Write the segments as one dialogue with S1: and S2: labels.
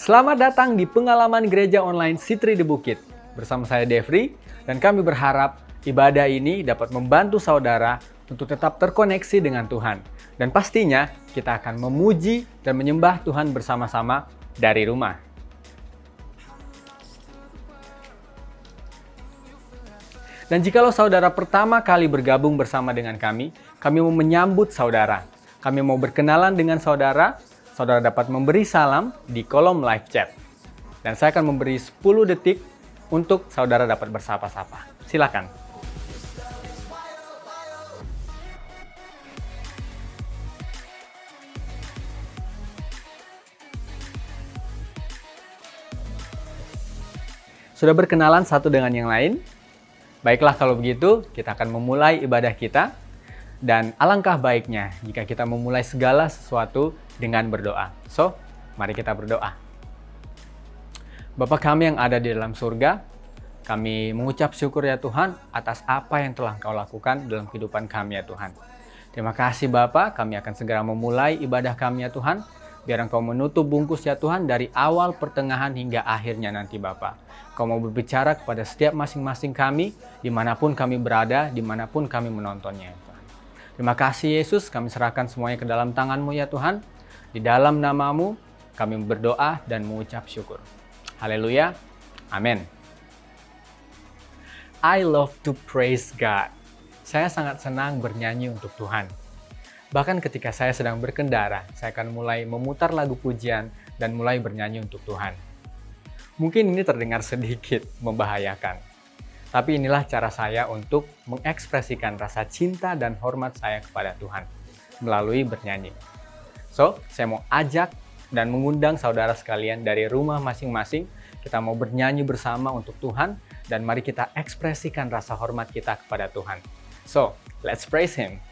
S1: Selamat datang di pengalaman gereja online Sitri di Bukit. Bersama saya Devri, dan kami berharap ibadah ini dapat membantu saudara untuk tetap terkoneksi dengan Tuhan. Dan pastinya kita akan memuji dan menyembah Tuhan bersama-sama dari rumah. Dan jikalau saudara pertama kali bergabung bersama dengan kami mau menyambut saudara. Kami mau berkenalan dengan saudara. Saudara dapat memberi salam di kolom live chat. Dan saya akan memberi 10 detik untuk saudara dapat bersapa-sapa. Silakan. Sudah berkenalan satu dengan yang lain? Baiklah, kalau begitu kita akan memulai ibadah kita. Dan alangkah baiknya jika kita memulai segala sesuatu dengan berdoa. So, mari kita berdoa. Bapa kami yang ada di dalam surga, kami mengucap syukur ya Tuhan atas apa yang telah Engkau lakukan dalam kehidupan kami ya Tuhan. Terima kasih Bapa, kami akan segera memulai ibadah kami ya Tuhan. Biar Engkau menutup bungkus ya Tuhan dari awal, pertengahan hingga akhirnya nanti Bapa. Engkau mau berbicara kepada setiap masing-masing kami, dimanapun kami berada, dimanapun kami menontonnya. Terima kasih Yesus, kami serahkan semuanya ke dalam tangan-Mu ya Tuhan. Di dalam nama-Mu, kami berdoa dan mengucap syukur. Haleluya, amin. I love to praise God. Saya sangat senang bernyanyi untuk Tuhan. Bahkan ketika saya sedang berkendara, saya akan mulai memutar lagu pujian dan mulai bernyanyi untuk Tuhan. Mungkin ini terdengar sedikit membahayakan. Tapi inilah cara saya untuk mengekspresikan rasa cinta dan hormat saya kepada Tuhan melalui bernyanyi. So, saya mau ajak dan mengundang saudara sekalian dari rumah masing-masing. Kita mau bernyanyi bersama untuk Tuhan dan mari kita ekspresikan rasa hormat kita kepada Tuhan. So, let's praise Him.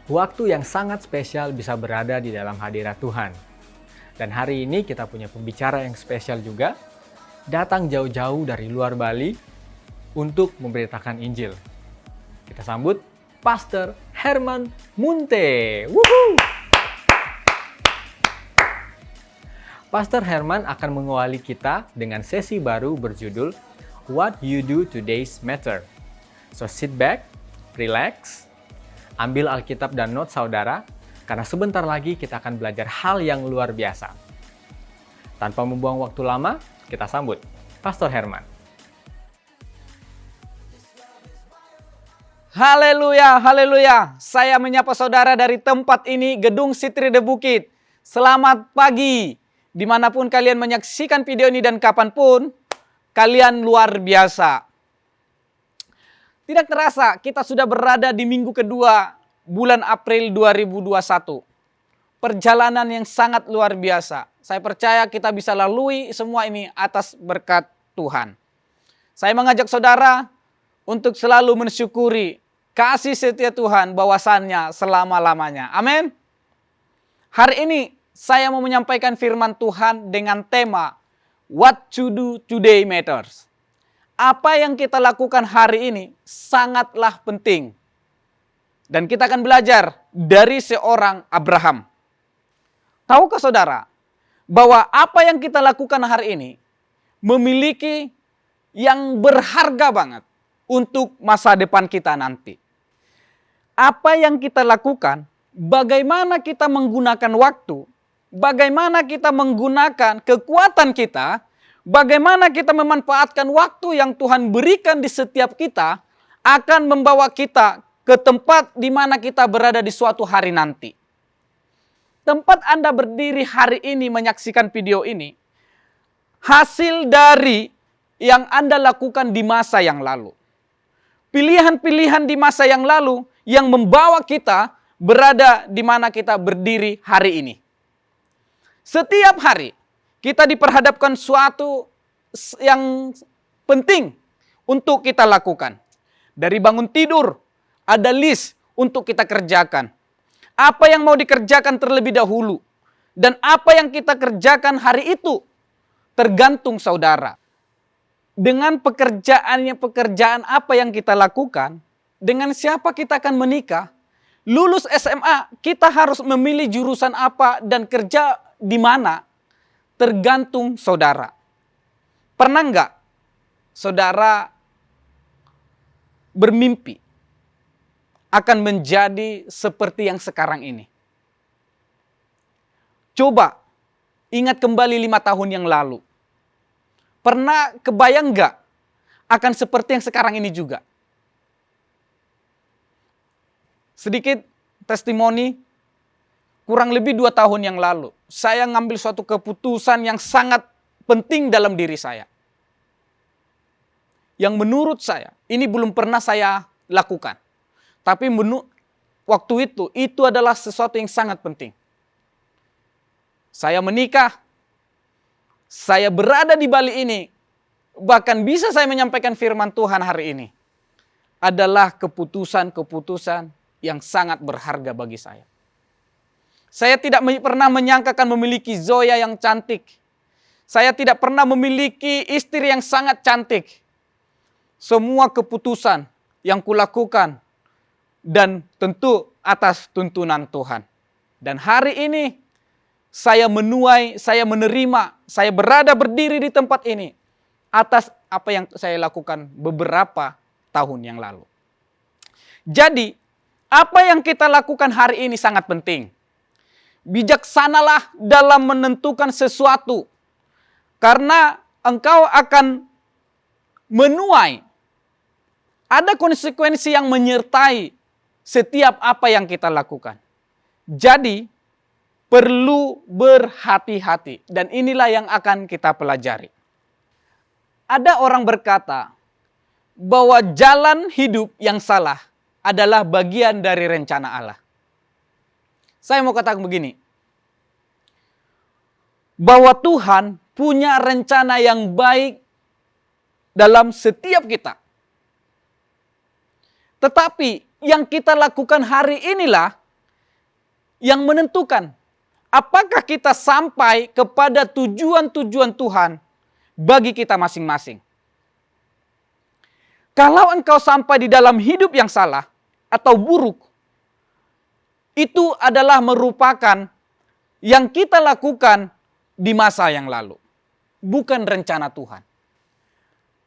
S1: Waktu yang sangat spesial bisa berada di dalam hadirat Tuhan. Dan hari ini kita punya pembicara yang spesial juga, datang jauh-jauh dari luar Bali untuk memberitakan Injil. Kita sambut Pastor Herman Munte. Woohoo! Pastor Herman akan mengawali kita dengan sesi baru berjudul What You Do Today's Matter. So sit back, relax, ambil Alkitab dan notes saudara, karena sebentar lagi kita akan belajar hal yang luar biasa. Tanpa membuang waktu lama, kita sambut Pastor Herman.
S2: Haleluya, haleluya. Saya menyapa saudara dari tempat ini, Gedung Sitri The Bukit. Selamat pagi. Dimanapun kalian menyaksikan video ini dan kapanpun, kalian luar biasa. Tidak terasa, kita sudah berada di minggu kedua bulan April 2021. Perjalanan yang sangat luar biasa. Saya percaya kita bisa lalui semua ini atas berkat Tuhan. Saya mengajak saudara untuk selalu mensyukuri kasih setia Tuhan bahwasannya selama-lamanya. Amin. Hari ini saya mau menyampaikan firman Tuhan dengan tema What to do today matters. Apa yang kita lakukan hari ini sangatlah penting. Dan kita akan belajar dari seorang Abraham. Tahukah saudara bahwa apa yang kita lakukan hari ini memiliki yang berharga banget untuk masa depan kita nanti. Apa yang kita lakukan, bagaimana kita menggunakan waktu, bagaimana kita menggunakan kekuatan kita, bagaimana kita memanfaatkan waktu yang Tuhan berikan di setiap kita akan membawa kita ke tempat di mana kita berada di suatu hari nanti. Tempat Anda berdiri hari ini menyaksikan video ini, hasil dari yang Anda lakukan di masa yang lalu. Pilihan-pilihan di masa yang lalu yang membawa kita berada di mana kita berdiri hari ini. Setiap hari kita diperhadapkan suatu yang penting untuk kita lakukan. Dari bangun tidur, ada list untuk kita kerjakan. Apa yang mau dikerjakan terlebih dahulu. Dan apa yang kita kerjakan hari itu, tergantung saudara. Dengan pekerjaan apa yang kita lakukan, dengan siapa kita akan menikah, lulus SMA, kita harus memilih jurusan apa dan kerja di mana, tergantung saudara. Pernah nggak saudara bermimpi akan menjadi seperti yang sekarang ini? Coba ingat kembali 5 tahun yang lalu. Pernah kebayang nggak akan seperti yang sekarang ini juga? Sedikit testimoni, kurang lebih 2 tahun yang lalu, saya ngambil suatu keputusan yang sangat penting dalam diri saya. Yang menurut saya, ini belum pernah saya lakukan. Tapi waktu itu adalah sesuatu yang sangat penting. Saya menikah, saya berada di Bali ini, bahkan bisa saya menyampaikan firman Tuhan hari ini. Adalah keputusan-keputusan yang sangat berharga bagi saya. Saya tidak pernah menyangka akan memiliki Zoya yang cantik. Saya tidak pernah memiliki istri yang sangat cantik. Semua keputusan yang kulakukan dan tentu atas tuntunan Tuhan. Dan hari ini saya menuai, saya menerima, saya berada berdiri di tempat ini atas apa yang saya lakukan beberapa tahun yang lalu. Jadi, apa yang kita lakukan hari ini sangat penting. Bijaksanalah dalam menentukan sesuatu. Karena engkau akan menuai. Ada konsekuensi yang menyertai setiap apa yang kita lakukan. Jadi, perlu berhati-hati. Dan inilah yang akan kita pelajari. Ada orang berkata bahwa jalan hidup yang salah adalah bagian dari rencana Allah. Saya mau katakan begini. Bahwa Tuhan punya rencana yang baik dalam setiap kita. Tetapi yang kita lakukan hari inilah yang menentukan apakah kita sampai kepada tujuan-tujuan Tuhan bagi kita masing-masing. Kalau engkau sampai di dalam hidup yang salah atau buruk, itu adalah merupakan yang kita lakukan di masa yang lalu, bukan rencana Tuhan.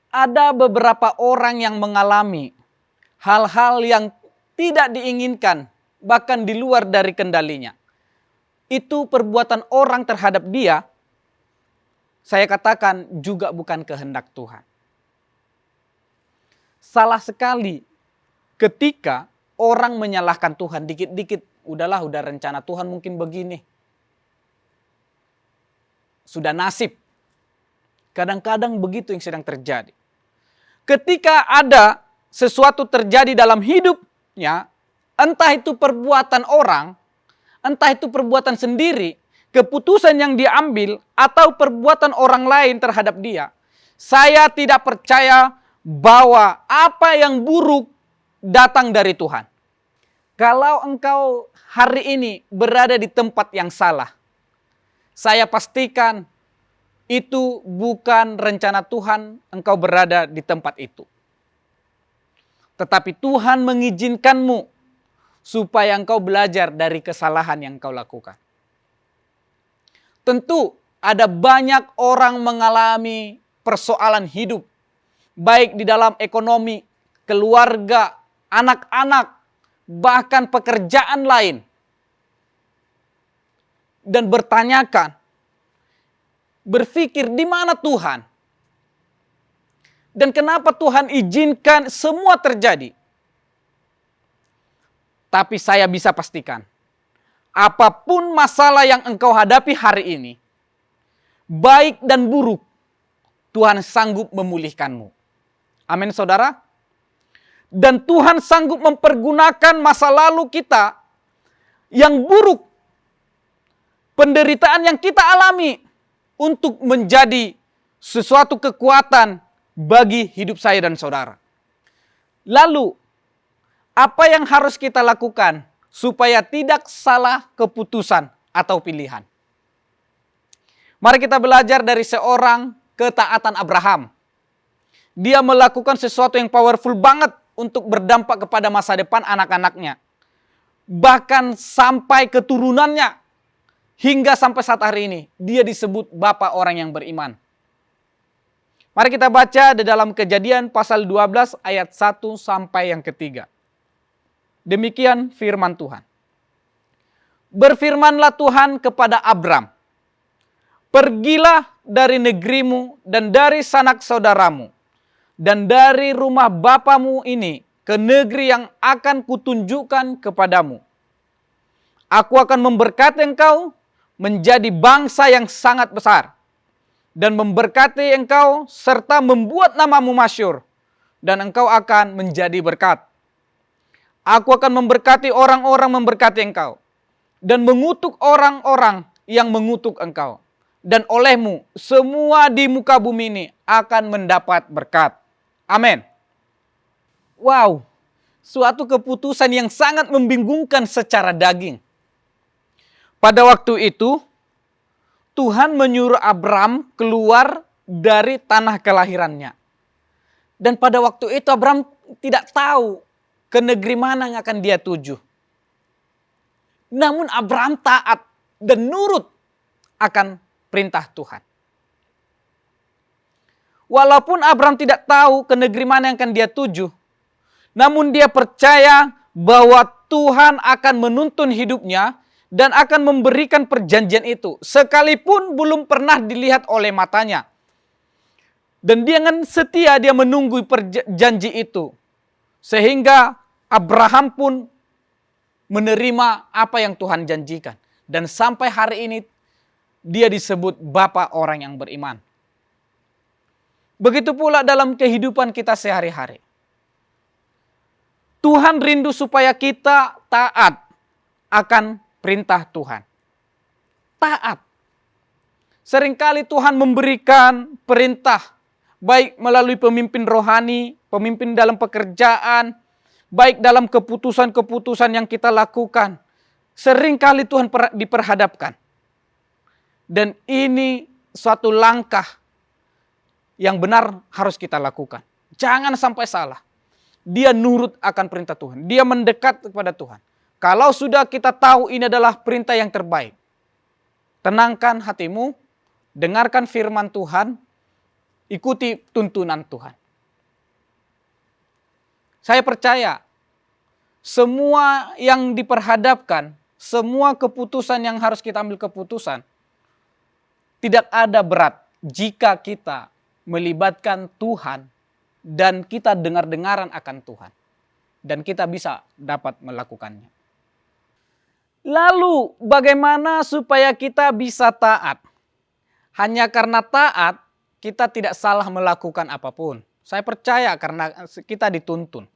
S2: Ada beberapa orang yang mengalami hal-hal yang tidak diinginkan, bahkan di luar dari kendalinya. Itu perbuatan orang terhadap dia, saya katakan juga bukan kehendak Tuhan. Salah sekali ketika orang menyalahkan Tuhan dikit-dikit, udah rencana Tuhan mungkin begini. Sudah nasib. Kadang-kadang begitu yang sedang terjadi. Ketika ada sesuatu terjadi dalam hidupnya, entah itu perbuatan orang, entah itu perbuatan sendiri, keputusan yang diambil, atau perbuatan orang lain terhadap dia, saya tidak percaya bahwa apa yang buruk datang dari Tuhan. Kalau engkau hari ini berada di tempat yang salah, saya pastikan itu bukan rencana Tuhan engkau berada di tempat itu. Tetapi Tuhan mengizinkanmu supaya engkau belajar dari kesalahan yang engkau lakukan. Tentu ada banyak orang mengalami persoalan hidup, baik di dalam ekonomi, keluarga, anak-anak, bahkan pekerjaan lain. Dan bertanyakan, berpikir di mana Tuhan? Dan kenapa Tuhan izinkan semua terjadi? Tapi saya bisa pastikan, apapun masalah yang engkau hadapi hari ini, baik dan buruk, Tuhan sanggup memulihkanmu. Amin, saudara. Dan Tuhan sanggup mempergunakan masa lalu kita yang buruk, penderitaan yang kita alami, untuk menjadi sesuatu kekuatan bagi hidup saya dan saudara. Lalu, apa yang harus kita lakukan supaya tidak salah keputusan atau pilihan? Mari kita belajar dari seorang ketaatan Abraham. Dia melakukan sesuatu yang powerful banget untuk berdampak kepada masa depan anak-anaknya. Bahkan sampai keturunannya. Hingga sampai saat hari ini, dia disebut Bapa orang yang beriman. Mari kita baca di dalam Kejadian pasal 12 ayat 1 sampai yang ketiga. Demikian firman Tuhan. Berfirmanlah Tuhan kepada Abram, pergilah dari negerimu dan dari sanak saudaramu, dan dari rumah bapamu ini ke negeri yang akan kutunjukkan kepadamu. Aku akan memberkati engkau menjadi bangsa yang sangat besar, dan memberkati engkau serta membuat namamu masyhur, dan engkau akan menjadi berkat. Aku akan memberkati orang-orang memberkati engkau, dan mengutuk orang-orang yang mengutuk engkau. Dan olehmu semua di muka bumi ini akan mendapat berkat. Amin. Wow, suatu keputusan yang sangat membingungkan secara daging. Pada waktu itu, Tuhan menyuruh Abram keluar dari tanah kelahirannya. Dan pada waktu itu Abram tidak tahu ke negeri mana yang akan dia tuju. Namun Abram taat dan nurut akan perintah Tuhan. Walaupun Abram tidak tahu ke negeri mana yang akan dia tuju, namun dia percaya bahwa Tuhan akan menuntun hidupnya dan akan memberikan perjanjian itu, sekalipun belum pernah dilihat oleh matanya. Dan dia dengan setia dia menunggu janji itu. Sehingga Abraham pun menerima apa yang Tuhan janjikan. Dan sampai hari ini dia disebut Bapa orang yang beriman. Begitu pula dalam kehidupan kita sehari-hari. Tuhan rindu supaya kita taat akan perintah Tuhan. Taat. Seringkali Tuhan memberikan perintah, baik melalui pemimpin rohani, pemimpin dalam pekerjaan, baik dalam keputusan-keputusan yang kita lakukan. Seringkali Tuhan diperhadapkan. Dan ini suatu langkah yang benar harus kita lakukan. Jangan sampai salah. Dia nurut akan perintah Tuhan. Dia mendekat kepada Tuhan. Kalau sudah kita tahu ini adalah perintah yang terbaik, tenangkan hatimu, dengarkan firman Tuhan, ikuti tuntunan Tuhan. Saya percaya, semua yang diperhadapkan, semua keputusan yang harus kita ambil keputusan, tidak ada berat jika kita melibatkan Tuhan dan kita dengar-dengaran akan Tuhan. Dan kita bisa dapat melakukannya. Lalu bagaimana supaya kita bisa taat? Hanya karena taat, kita tidak salah melakukan apapun. Saya percaya karena kita dituntun.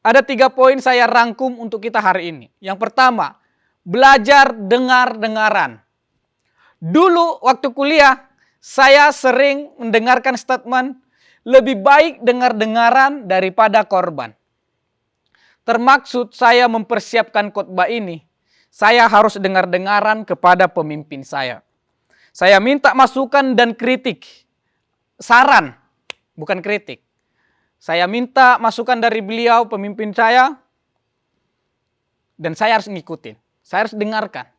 S2: Ada 3 poin saya rangkum untuk kita hari ini. Yang pertama, belajar dengar-dengaran. Dulu waktu kuliah, saya sering mendengarkan statement, lebih baik dengar-dengaran daripada korban. Termaksud saya mempersiapkan khotbah ini, saya harus dengar-dengaran kepada pemimpin saya. Saya minta masukan dan kritik. Saran, bukan kritik. Saya minta masukan dari beliau, pemimpin saya, dan saya harus ngikutin. Saya harus dengarkan.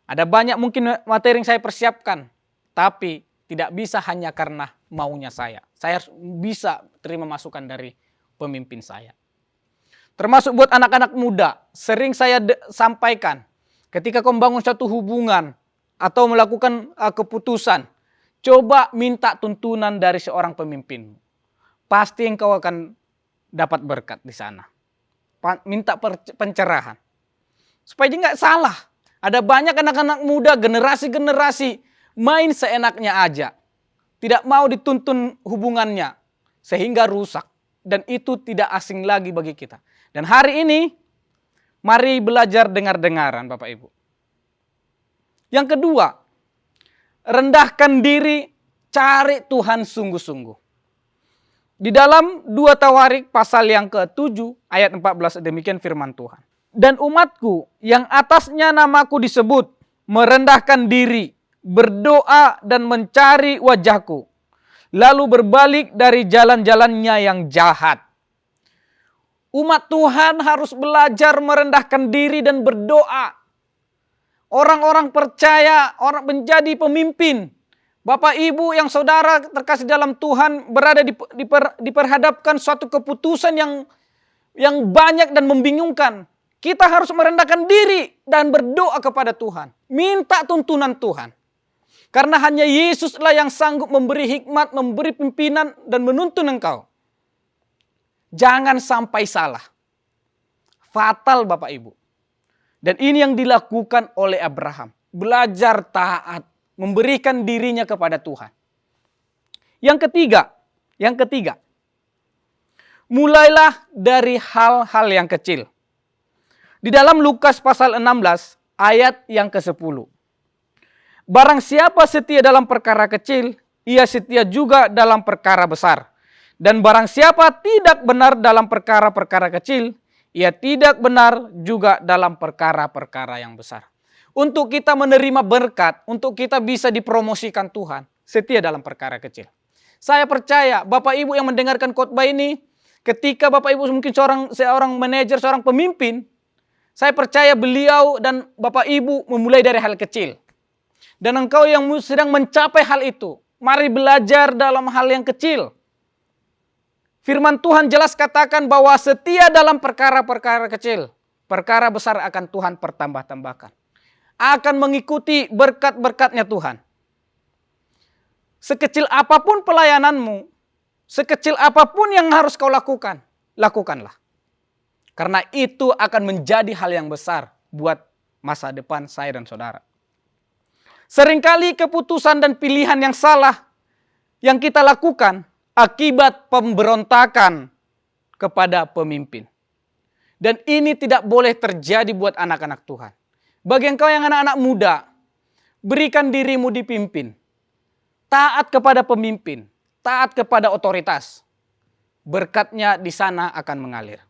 S2: Ada banyak mungkin materi yang saya persiapkan, tapi tidak bisa hanya karena maunya saya. Saya harus bisa terima masukan dari pemimpin saya. Termasuk buat anak-anak muda, sering saya sampaikan, ketika kau membangun suatu hubungan atau melakukan keputusan, coba minta tuntunan dari seorang pemimpinmu. Pasti engkau akan dapat berkat di sana. Minta pencerahan. Supaya dia nggak salah. Ada banyak anak-anak muda, generasi-generasi main seenaknya aja. Tidak mau dituntun hubungannya. Sehingga rusak. Dan itu tidak asing lagi bagi kita. Dan hari ini, mari belajar dengar-dengaran Bapak Ibu. Yang kedua, rendahkan diri, cari Tuhan sungguh-sungguh. Di dalam 2 Tawarik pasal yang ke-7 ayat 14 demikian firman Tuhan. Dan umatku yang atasnya namaku disebut, merendahkan diri, berdoa dan mencari wajahku, lalu berbalik dari jalan-jalannya yang jahat. Umat Tuhan harus belajar merendahkan diri dan berdoa. Orang-orang percaya, orang menjadi pemimpin. Bapak Ibu yang saudara terkasih dalam Tuhan berada diperhadapkan suatu keputusan yang banyak dan membingungkan. Kita harus merendahkan diri dan berdoa kepada Tuhan. Minta tuntunan Tuhan. Karena hanya Yesuslah yang sanggup memberi hikmat, memberi pimpinan dan menuntun engkau. Jangan sampai salah. Fatal Bapak Ibu. Dan ini yang dilakukan oleh Abraham. Belajar taat. Memberikan dirinya kepada Tuhan. Yang ketiga. Mulailah dari hal-hal yang kecil. Di dalam Lukas pasal 16 ayat yang ke-10. Barang siapa setia dalam perkara kecil, ia setia juga dalam perkara besar. Dan barang siapa tidak benar dalam perkara-perkara kecil, ia tidak benar juga dalam perkara-perkara yang besar. Untuk kita menerima berkat, untuk kita bisa dipromosikan Tuhan, setia dalam perkara kecil. Saya percaya Bapak Ibu yang mendengarkan khotbah ini, ketika Bapak Ibu mungkin seorang manajer, seorang pemimpin, saya percaya beliau dan Bapak Ibu memulai dari hal kecil. Dan engkau yang sedang mencapai hal itu, mari belajar dalam hal yang kecil. Firman Tuhan jelas katakan bahwa setia dalam perkara-perkara kecil, perkara besar akan Tuhan pertambah-tambahkan. Akan mengikuti berkat-berkatnya Tuhan. Sekecil apapun pelayananmu, sekecil apapun yang harus kau lakukan, lakukanlah. Karena itu akan menjadi hal yang besar buat masa depan saya dan saudara. Seringkali keputusan dan pilihan yang salah yang kita lakukan akibat pemberontakan kepada pemimpin. Dan ini tidak boleh terjadi buat anak-anak Tuhan. Bagi engkau yang anak-anak muda, berikan dirimu dipimpin. Taat kepada pemimpin, taat kepada otoritas. Berkatnya di sana akan mengalir.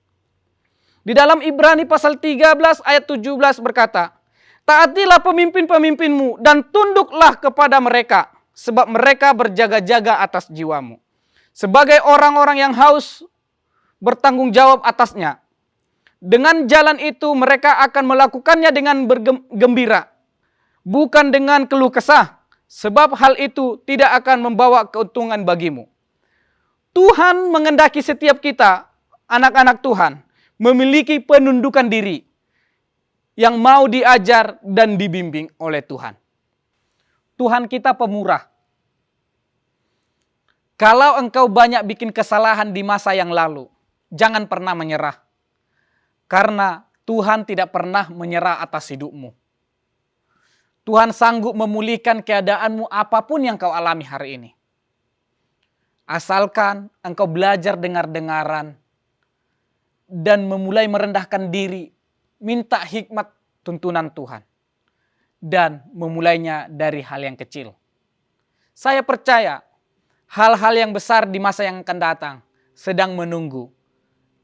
S2: Di dalam Ibrani pasal 13 ayat 17 berkata, taatilah pemimpin-pemimpinmu dan tunduklah kepada mereka, sebab mereka berjaga-jaga atas jiwamu. Sebagai orang-orang yang haus bertanggung jawab atasnya. Dengan jalan itu mereka akan melakukannya dengan bergembira, bukan dengan keluh kesah, sebab hal itu tidak akan membawa keuntungan bagimu. Tuhan mengendaki setiap kita, anak-anak Tuhan, memiliki penundukan diri yang mau diajar dan dibimbing oleh Tuhan. Tuhan kita pemurah. Kalau engkau banyak bikin kesalahan di masa yang lalu, jangan pernah menyerah. Karena Tuhan tidak pernah menyerah atas hidupmu. Tuhan sanggup memulihkan keadaanmu apapun yang kau alami hari ini. Asalkan engkau belajar dengar-dengaran dan memulai merendahkan diri, minta hikmat tuntunan Tuhan, dan memulainya dari hal yang kecil. Saya percaya hal-hal yang besar di masa yang akan datang sedang menunggu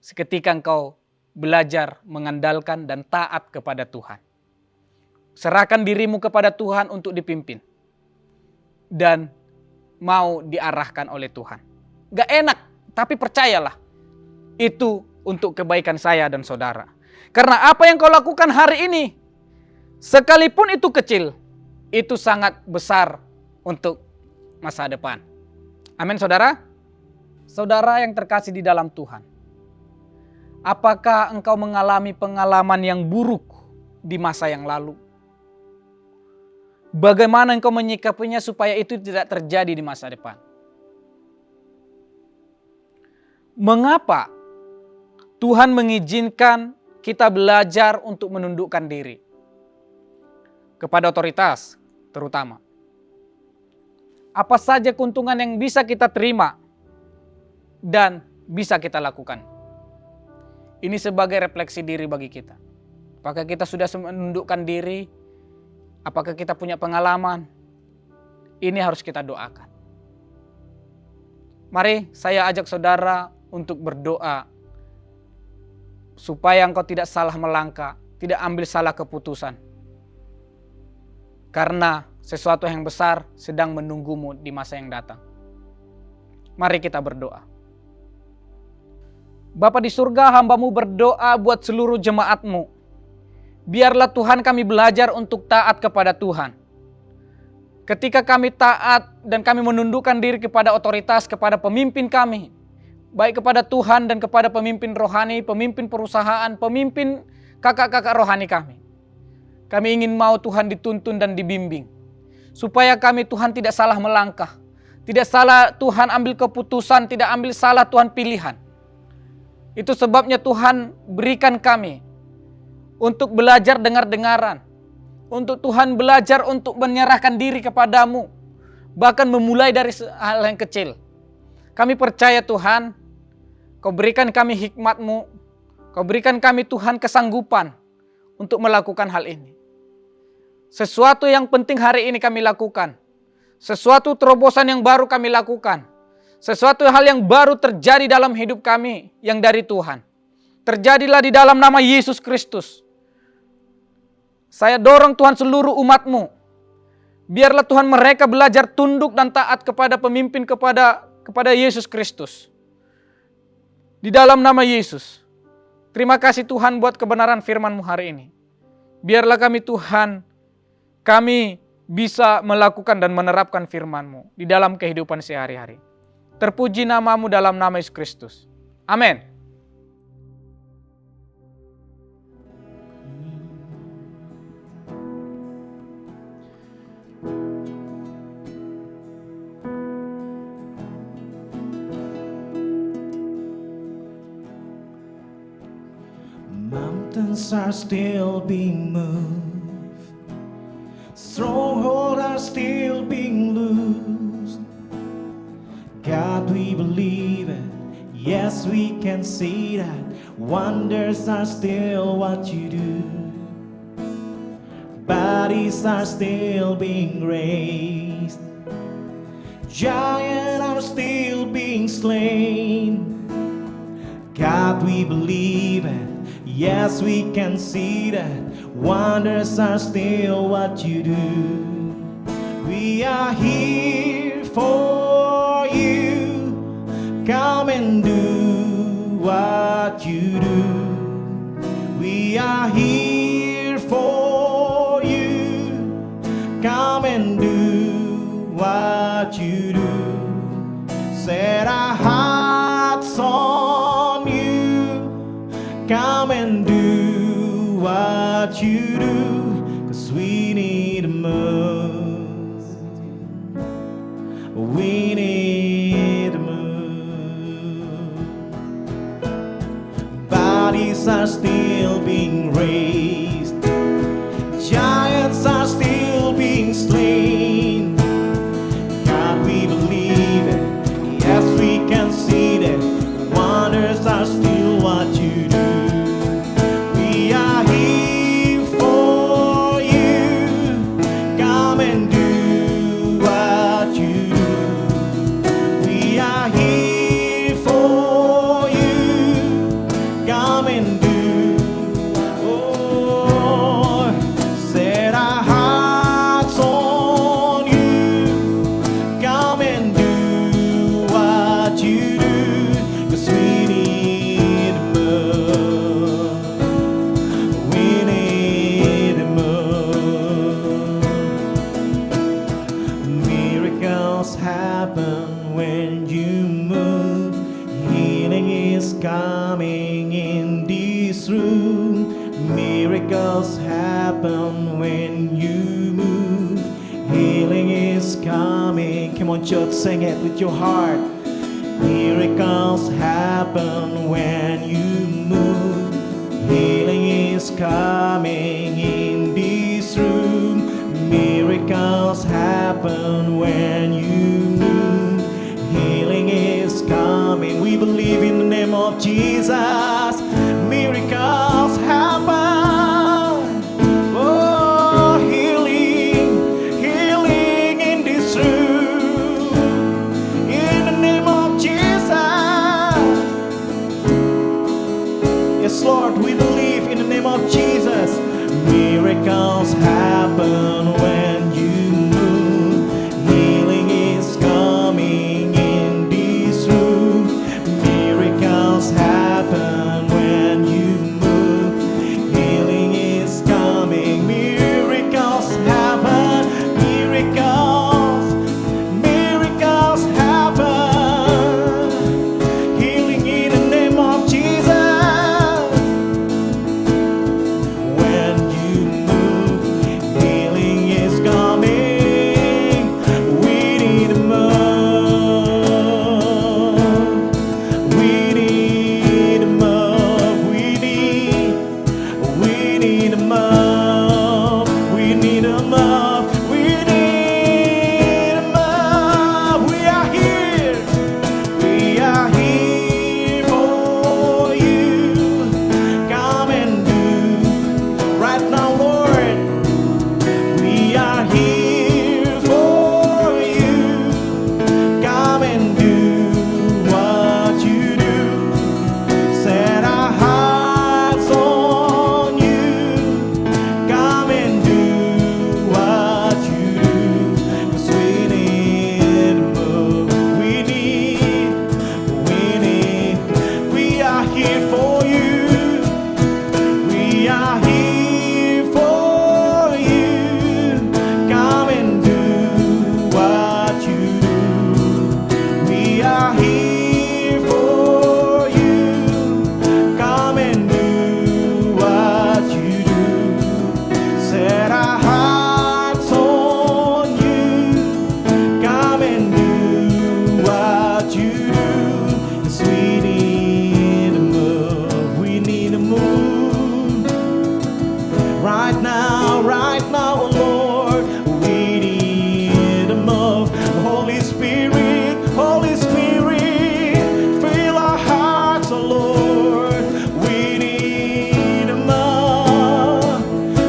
S2: seketika engkau belajar mengandalkan dan taat kepada Tuhan. Serahkan dirimu kepada Tuhan untuk dipimpin dan mau diarahkan oleh Tuhan. Gak enak, tapi percayalah, itu untuk kebaikan saya dan saudara. Karena apa yang kau lakukan hari ini, sekalipun itu kecil, itu sangat besar untuk masa depan. Amin, saudara. Saudara yang terkasih di dalam Tuhan, apakah engkau mengalami pengalaman yang buruk di masa yang lalu? Bagaimana engkau menyikapinya supaya itu tidak terjadi di masa depan? Mengapa Tuhan mengizinkan kita belajar untuk menundukkan diri kepada otoritas terutama? Apa saja keuntungan yang bisa kita terima dan bisa kita lakukan? Ini sebagai refleksi diri bagi kita. Apakah kita sudah menundukkan diri? Apakah kita punya pengalaman? Ini harus kita doakan. Mari saya ajak saudara untuk berdoa supaya engkau tidak salah melangkah, tidak ambil salah keputusan. Karena sesuatu yang besar sedang menunggumu di masa yang datang. Mari kita berdoa. Bapa di surga, hamba-Mu berdoa buat seluruh jemaat-Mu. Biarlah Tuhan kami belajar untuk taat kepada Tuhan. Ketika kami taat dan kami menundukkan diri kepada otoritas, kepada pemimpin kami, baik kepada Tuhan dan kepada pemimpin rohani, pemimpin perusahaan, pemimpin kakak-kakak rohani kami. Kami ingin mau Tuhan dituntun dan dibimbing. Supaya kami Tuhan tidak salah melangkah. Tidak salah Tuhan ambil keputusan, tidak ambil salah Tuhan pilihan. Itu sebabnya Tuhan berikan kami untuk belajar dengar-dengaran. Untuk Tuhan belajar untuk menyerahkan diri kepadamu. Bahkan memulai dari hal yang kecil. Kami percaya Tuhan, Kau berikan kami hikmat-Mu. Kau berikan kami Tuhan kesanggupan untuk melakukan hal ini. Sesuatu yang penting hari ini kami lakukan. Sesuatu terobosan yang baru kami lakukan. Sesuatu hal yang baru terjadi dalam hidup kami yang dari Tuhan. Terjadilah di dalam nama Yesus Kristus. Saya dorong Tuhan seluruh umat-Mu. Biarlah Tuhan mereka belajar tunduk dan taat kepada pemimpin, kepada Yesus Kristus. Di dalam nama Yesus. Terima kasih Tuhan buat kebenaran firman-Mu hari ini. Biarlah kami Tuhan, kami bisa melakukan dan menerapkan firman-Mu di dalam kehidupan sehari-hari. Terpuji nama-Mu dalam nama Yesus Kristus. Amin.
S3: Mountains are still being moved. Strongholds are still being loosed. God, we believe it. Yes, we can see that. Wonders are still what you do. Bodies are still being raised. Giants are still being slain. God, we believe it. Yes, we can see that wonders are still what you do. We are here for you. Come and do what you do. We are here for you. Come and do what you do. Set our hearts on you. Come and do what you do, 'cause we need a move. We need a move. Bodies are still being raised. Giants are still being slain. God, we believe it. Yes, we can see that wonders are still what you do. We are here for you. Come and do what you do. We are here for you. Come and do. Oh, set our hearts on you. Come and do what you do, 'cause we need a move. We need a move. Miracles happen when you move. Healing is coming in this room. Miracles happen when you move. Healing is coming. Come on, church, sing it with your heart. Miracles happen when you move. Healing is coming in this room. Miracles happen when you move. Healing is coming. We believe in the name of Jesus. Miracles happen. Oh, healing, healing in this room. In the name of Jesus. Yes, Lord, we believe in the name of Jesus. Miracles happen when you move. Healing is coming in this room. Miracles happen when you move. Healing is coming. Miracles happen. Miracles. Miracles happen. Healing in the name of Jesus. When you move, healing is coming. We need a move. We need a move. We need a move. We need a move. We need a move. We are here. We are here for you. Come and do right now, Lord. We are here for you. Come and do what you do. Set our hearts on you. Come and do what you do. 'Cause we need a move. We are here for you. We are here for you. Come and do what you do. We are here for you. Come and do what you do. Set our hearts on you. Come and do what you do. 'Cause we need a move. We need a move. Right now, Lord, we need a move. Holy Spirit, fill our hearts, oh Lord. We need a move.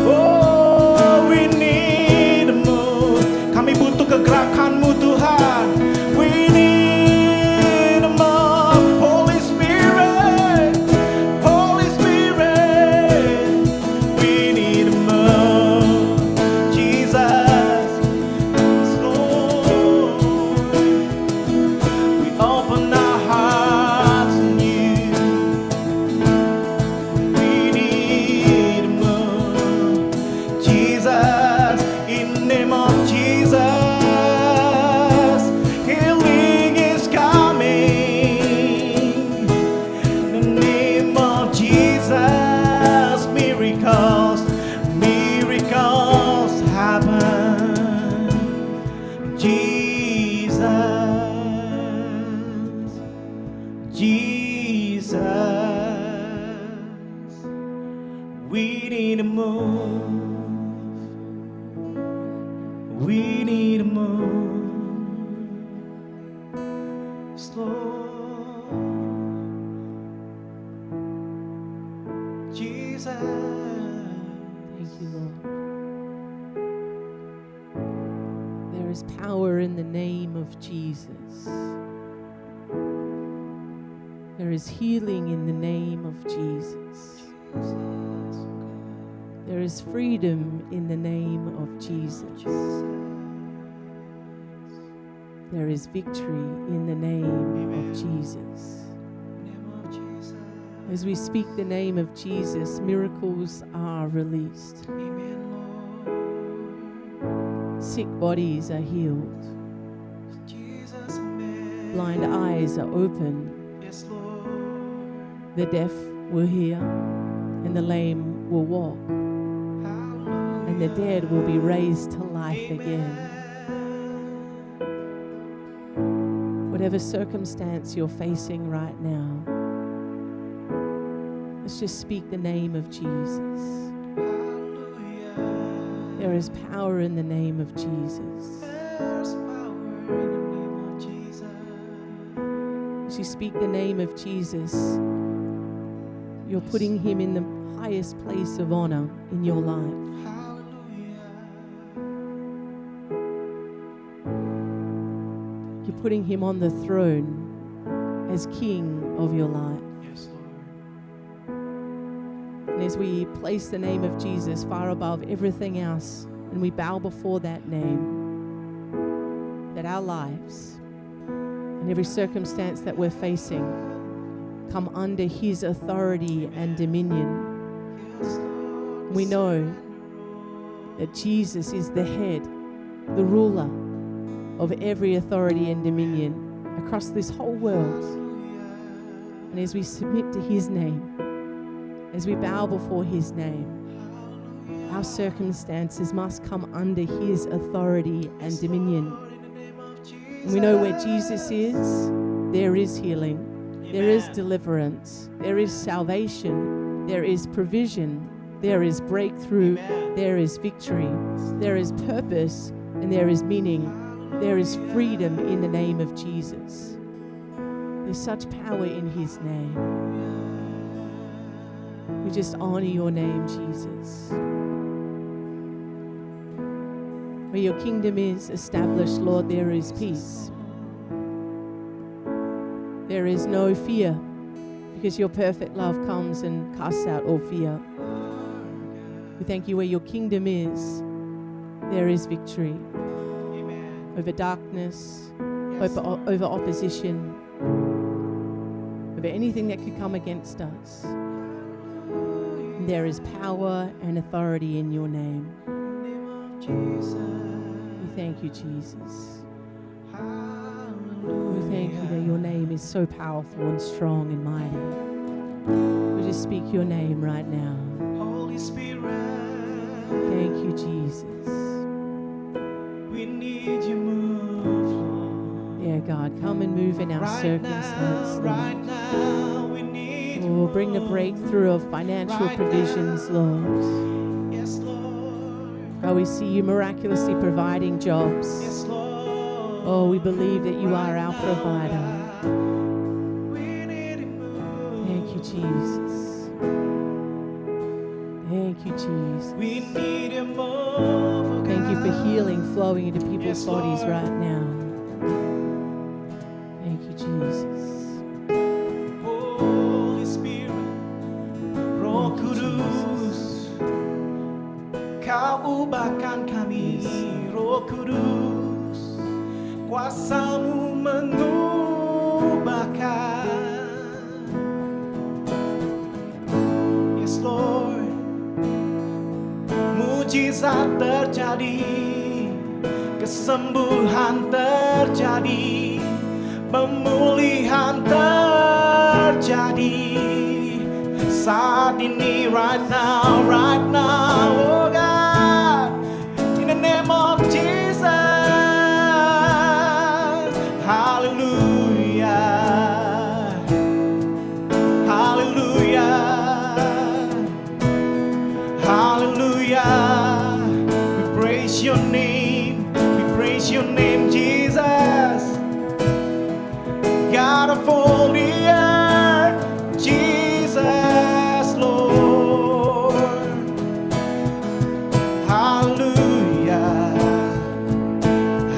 S3: Oh, we need a move. Kami butuh kegerakan-Mu, Tuhan. We need a move. Holy Spirit, We need a move. Slow. Jesus.
S4: Thank you, Lord. There is power in the name of Jesus. There is healing in the name of Jesus. There is freedom in the name of Jesus. There is victory in the name of Jesus. As we speak the name of Jesus, miracles are released. Sick bodies are healed. Blind eyes are opened. The deaf will hear, and the lame will walk, and the dead will be raised to life again. Whatever circumstance you're facing right now, let's just speak the name of Jesus. There is power in the name of Jesus. As you speak the name of Jesus, you're putting him in the highest place of honor in your life. You're putting him on the throne as king of your life. And as we place the name of Jesus far above everything else, and we bow before that name, that our lives and every circumstance that we're facing come under his authority and dominion. We know that Jesus is the head, the ruler of every authority and dominion across this whole world. And as we submit to his name, as we bow before his name, our circumstances must come under his authority and dominion. And we know where Jesus is, there is healing. There is deliverance, there is salvation, there is provision, there is breakthrough, there is victory, there is purpose, and there is meaning. There is freedom in the name of Jesus. There's such power in his name. We just honor your name, Jesus. Where your kingdom is established, Lord, there is peace. There is no fear, because your perfect love comes and casts out all fear. We thank you where your kingdom is, there is victory. Over darkness, over opposition, over anything that could come against us. And there is power and authority in your name. We thank you, Jesus. We thank you that your name is so powerful and strong and mighty. We just speak your name right now.
S3: Holy Spirit,
S4: Thank you, Jesus.
S3: we need you move, Lord.
S4: Yeah, God, come and move in our circumstance,
S3: Right
S4: Lord.
S3: now, we need
S4: Oh, bring the breakthrough of financial provisions, Lord.
S3: Yes, Lord.
S4: God, we see you miraculously providing jobs.
S3: Yes, Lord.
S4: Oh, we believe that you are our provider.
S3: We need you move.
S4: Thank you, Jesus. Thank you, Jesus.
S3: We need you move.
S4: Thank you for healing flowing into people's
S3: Yes,
S4: bodies
S3: Lord.
S4: right now. Thank you, Jesus.
S3: Holy Spirit, Roh Kudus, Kau ubahkan kami, Roh Kudus, kuasamu mengubahkan. Yes, Lord, mujizat terjadi, kesembuhan terjadi, pemulihan terjadi saat ini, right now, oh God, in the name of Jesus, hallelujah, hallelujah, hallelujah, we praise your name, praise your name, Jesus. God of all the earth, Jesus, Lord. Hallelujah,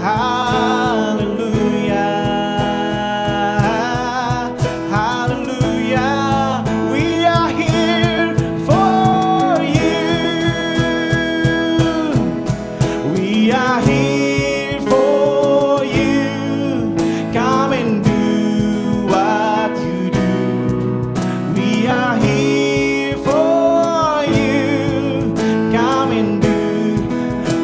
S3: hallelujah, hallelujah. We are here for you. We are here for you. Come and do what you do. We are here for you. Come and do.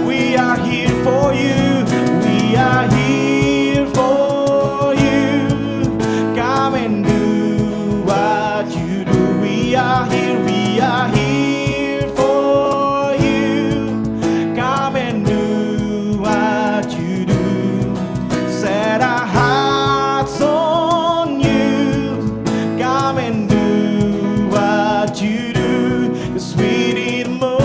S3: We are here for you. We are here for you. Come and do what you do. We are here. We are here for you. Come and do what you do. Set our hearts on you. Come and do what you do. 'Cause we need more.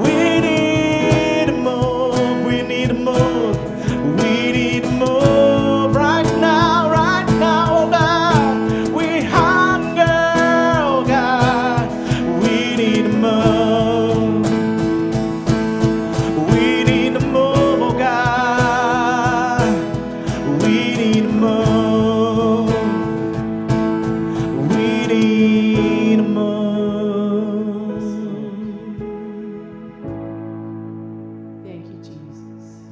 S3: We need more. We need more. We need more right now, oh God. We hunger, oh God. We need more. We need more, oh God. We need more. We need more.
S4: Thank you, Jesus.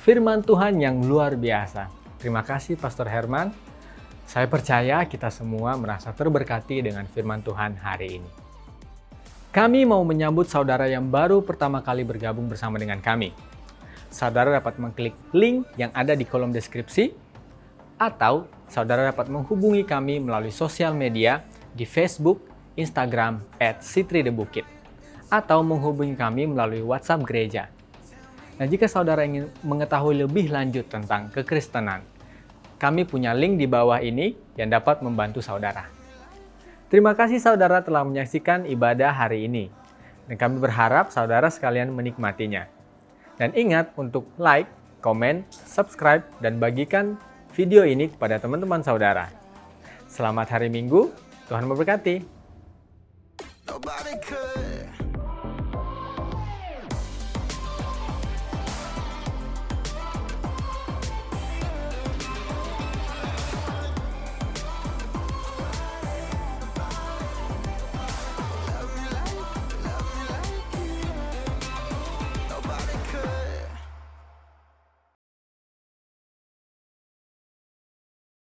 S1: Firman Tuhan yang luar biasa. Terima kasih Pastor Herman. Saya percaya kita semua merasa terberkati dengan firman Tuhan hari ini. Kami mau menyambut saudara yang baru pertama kali bergabung bersama dengan kami. Saudara dapat mengklik link yang ada di kolom deskripsi, atau saudara dapat menghubungi kami melalui sosial media di Facebook, Instagram @sitridebukit, atau menghubungi kami melalui WhatsApp gereja. Nah, jika saudara ingin mengetahui lebih lanjut tentang kekristenan, kami punya link di bawah ini yang dapat membantu saudara. Terima kasih saudara telah menyaksikan ibadah hari ini, dan kami berharap saudara sekalian menikmatinya. Dan ingat untuk like, komen, subscribe, dan bagikan video ini kepada teman-teman saudara. Selamat hari Minggu, Tuhan memberkati.
S5: Nobody could